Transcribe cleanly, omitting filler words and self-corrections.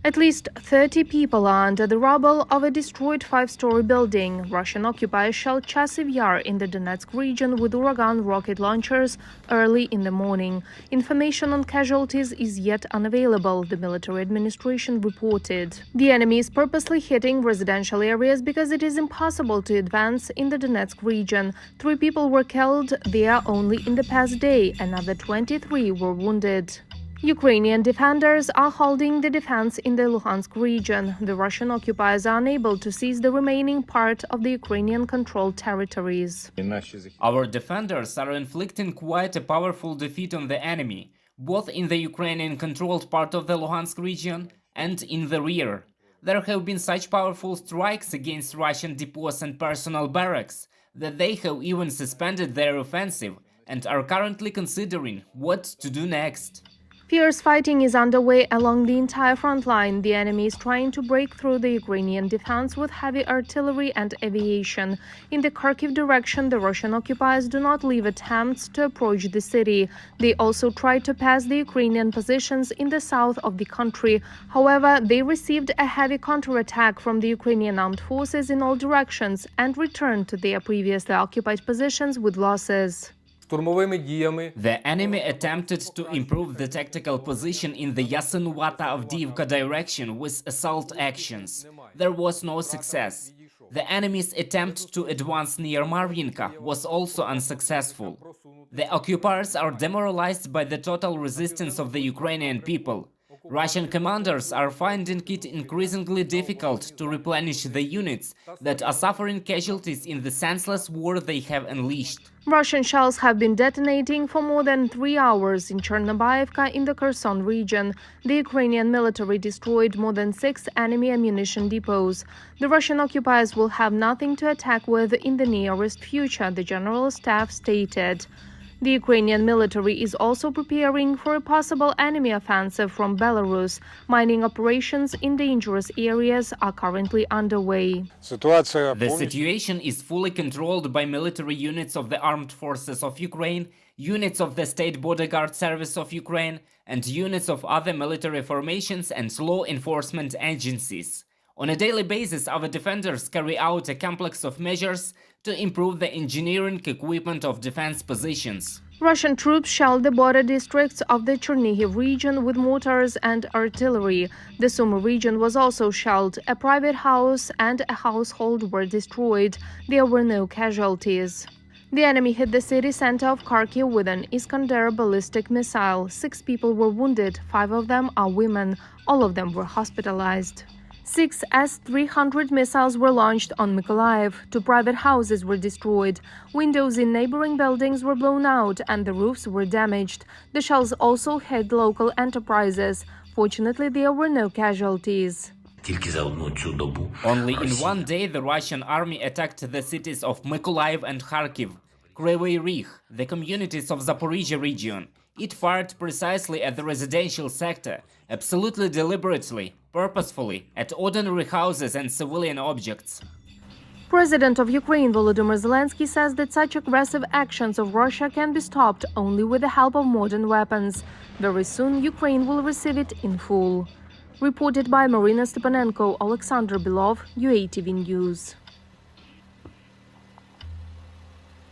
At least 30 people are under the rubble of a destroyed five-story building. Russian occupiers shelled Chasiv Yar in the Donetsk region with Uragan rocket launchers early in the morning. Information on casualties is yet unavailable, the military administration reported. The enemy is purposely hitting residential areas because it is impossible to advance in the Donetsk region. 3 people were killed there only in the past day. Another 23 were wounded. Ukrainian defenders are holding the defense in the Luhansk region. The Russian occupiers are unable to seize the remaining part of the Ukrainian-controlled territories. Our defenders are inflicting quite a powerful defeat on the enemy, both in the Ukrainian-controlled part of the Luhansk region and in the rear. There have been such powerful strikes against Russian depots and personal barracks that they have even suspended their offensive and are currently considering what to do next. Fierce fighting is underway along the entire front line. The enemy is trying to break through the Ukrainian defense with heavy artillery and aviation. In the Kharkiv direction, the Russian occupiers do not leave attempts to approach the city. They also try to pass the Ukrainian positions in the south of the country. However, they received a heavy counterattack from the Ukrainian armed forces in all directions and returned to their previously occupied positions with losses. The enemy attempted to improve the tactical position in the Yasenuvata-Avdiivka direction with assault actions. There was no success. The enemy's attempt to advance near Mar'yinka was also unsuccessful. The occupiers are demoralized by the total resistance of the Ukrainian people. Russian commanders are finding it increasingly difficult to replenish the units that are suffering casualties in the senseless war they have unleashed. Russian shells have been detonating for more than 3 hours in Chernobyevka in the Kherson region. The Ukrainian military destroyed more than 6 enemy ammunition depots. The Russian occupiers will have nothing to attack with in the nearest future, the General Staff stated. The Ukrainian military is also preparing for a possible enemy offensive from Belarus. Mining operations in dangerous areas are currently underway. The situation is fully controlled by military units of the Armed Forces of Ukraine, units of the State Bodyguard Service of Ukraine, and units of other military formations and law enforcement agencies. On a daily basis, our defenders carry out a complex of measures to improve the engineering equipment of defense positions. Russian troops shelled the border districts of the Chernihiv region with mortars and artillery. The Sumy region was also shelled. A private house and a household were destroyed. There were no casualties. The enemy hit the city center of Kharkiv with an Iskander ballistic missile. 6 people were wounded. 5 of them are women. All of them were hospitalized. 6 S-300 missiles were launched on Mykolaiv. 2 private houses were destroyed. Windows in neighboring buildings were blown out and the roofs were damaged. The shells also hit local enterprises. Fortunately, there were no casualties. Only in one day the Russian army attacked the cities of Mykolaiv and Kharkiv, Kryvyi Rih, the communities of Zaporizhia region. It fired precisely at the residential sector, absolutely deliberately, purposefully, at ordinary houses and civilian objects. President of Ukraine Volodymyr Zelensky says that such aggressive actions of Russia can be stopped only with the help of modern weapons. Very soon, Ukraine will receive it in full. Reported by Marina Stepanenko, Alexander Belov, UATV News.